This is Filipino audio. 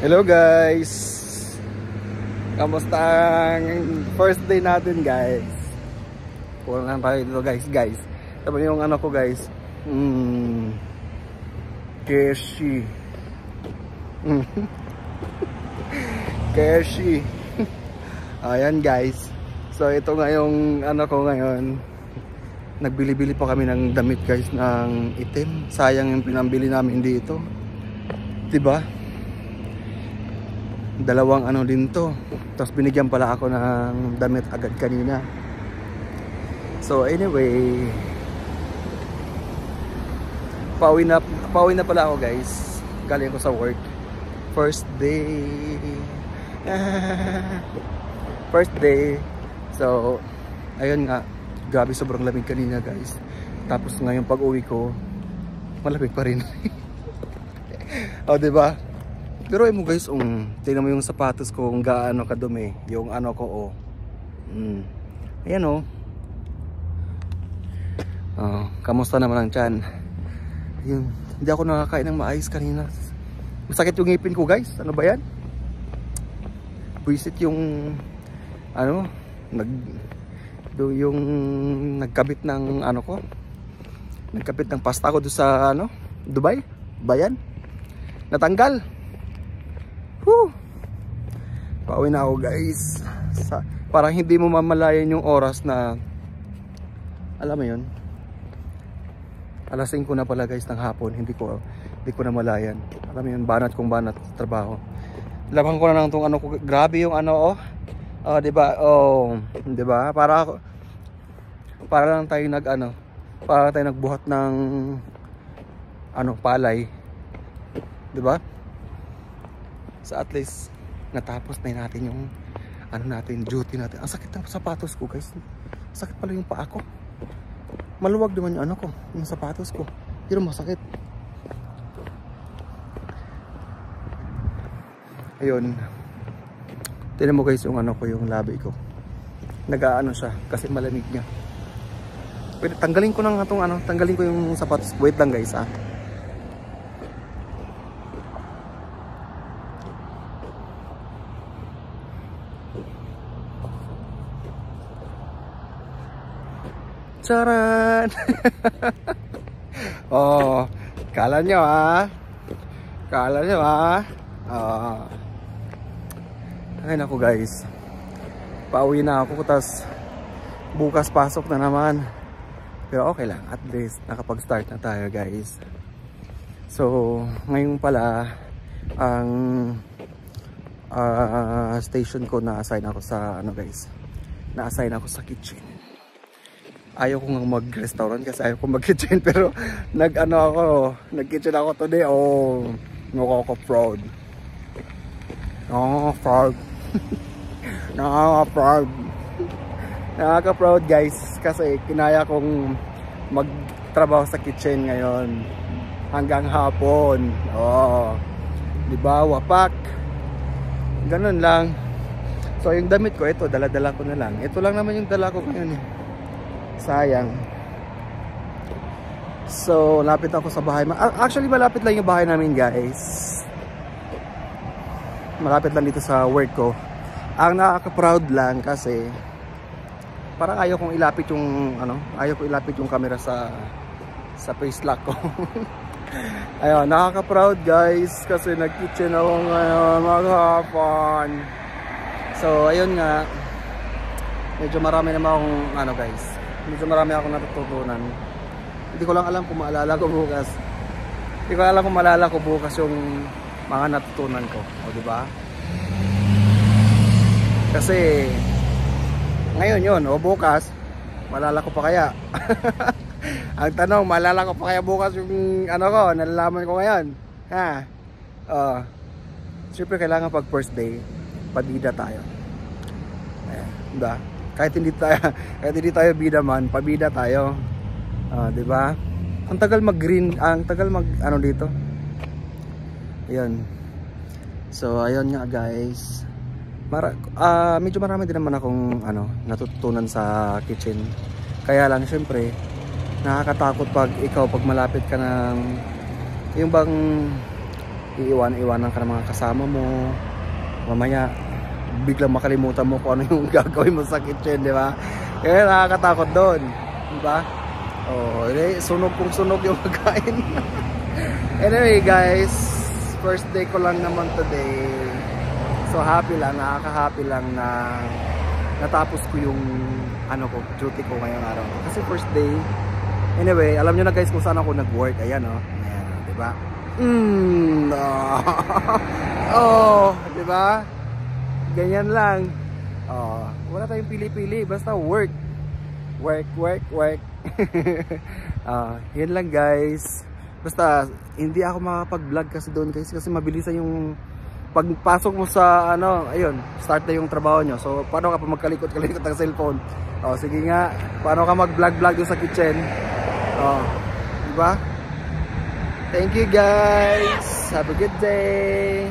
Hello guys! Kamusta ang first day natin guys? Pulang lang tayo dito guys. Tapos yung ano ko guys. Keshi. Keshi. Ayan guys. So ito nga yung ano ko ngayon. Nagbili-bili pa kami ng damit guys ng itim. Sayang yung pinambili namin dito. Diba? Dalawang ano din to. Tapos binigyan pala ako ng damit agad kanina. So anyway, pauwi na pala ako guys. Galing ko sa work. First day. First day. So ayun nga, grabe sobrang lamig kanina guys. Tapos ngayon pag uwi ko, malamig pa rin. O diba? Pero mo guys, tingnan mo yung sapatos ko kung gaano kadumi. Yung ano ko ayan kamusta naman ang tiyan? Yun, hindi ako nakakain ng maayos kanina. Masakit yung ngipin ko guys. Ano ba yan? Buisit yung ano, yung nagkabit ng ano ko. Nagkabit ng pasta ko doon sa ano, Dubai. Bayan. Natanggal. Pauwi na ako guys. Parang hindi mo mamalayan yung oras na, alam mo yun, alas 5 na pala guys ng hapon. Hindi ko na malayan. Alam mo yun, banat kong banat sa trabaho. Laban ko na lang itong ano ko. Grabe yung ano diba? Diba? Para lang tayo para tayo nagbuhat ng palay. Diba? So at least natapos na natin yung duty natin. Ang sakit ng sapatos ko guys. Sakit pala yung paa ko. Maluwag naman yung yung sapatos ko. Pero masakit. Ayun. Tingnan mo guys yung yung labi ko. Nag-aano siya kasi malamig niya. Pwede tanggalin ko tanggalin ko yung sapatos. Wait lang guys Charan! Kala nyo ay naku guys, pauwi na ako, tas bukas pasok na naman. Pero okay lang, at least nakapag-start na tayo guys. So ngayon pala ang station ko, na-assign ako sa na-assign ako sa kitchen. Ayaw ko nga mag-restaurant kasi ayaw ko mag-kitchen, pero nag-kitchen ako today. Nakaka-proud. Nakaka-proud guys, kasi kinaya kong magtrabaho sa kitchen ngayon hanggang hapon. Diba, wapak. Ganun lang. So yung damit ko, ito, dala-dala ko na lang. Ito lang naman yung dala ko ngayon sayang. So lapit ako sa bahay. Actually malapit lang yung bahay namin guys. Malapit lang dito sa work ko. Ang nakaka-proud lang kasi parang ayaw kong ilapit yung camera sa face lock ko. Ayun, nakaka-proud guys kasi nag-kitchen ako ngayon maghapon. So ayun nga, medyo marami naman akong guys. Medyo marami akong natututunan. Hindi ko lang alam kung maalala ko bukas. Hindi ko alam kung maalala ko bukas yung mga natutunan ko. Diba? Kasi ngayon yun, bukas maalala ko pa kaya? Ang tanong, maalala ko pa kaya bukas yung nalalaman ko ngayon? Siyempre kailangan pag first day, pabida tayo. Diba? Kahit hindi tayo bida man, pabida tayo. Diba? Ang tagal mag-green, dito. Ayun. So ayun nga guys. Medyo marami din naman akong natutunan sa kitchen. Kaya lang syempre nakakatakot pag malapit ka ng yung bang iiwan-iwanan ka ng mga kasama mo, mamaya biglang makalimutan mo kung ano yung gagawin mo sa kitchen, di ba? Kaya nakakatakot doon, di ba? Oh, sunog kung sunog yung pagkain. Anyway guys, first day ko lang naman today. So happy lang, nakaka-happy lang na natapos ko yung ano ko, duty ko ngayong araw. Kasi first day. Anyway, alam nyo na guys kung saan ako nag-work. Ayan oh. Ayan, di ba? Oh, di ba? Ganyan lang. Oh, wala tayong pili-pili, basta work. Work. Yan lang guys. Basta hindi ako makapag-vlog kasi doon guys kasi mabilisan yung pagpasok mo sa ano, ayun, start na yung trabaho nyo. So paano ka pa magkalikot-kalikot ng cellphone? Oh, sige nga, paano ka mag-vlog doon sa kitchen? Oh, di ba? Thank you guys. Have a good day.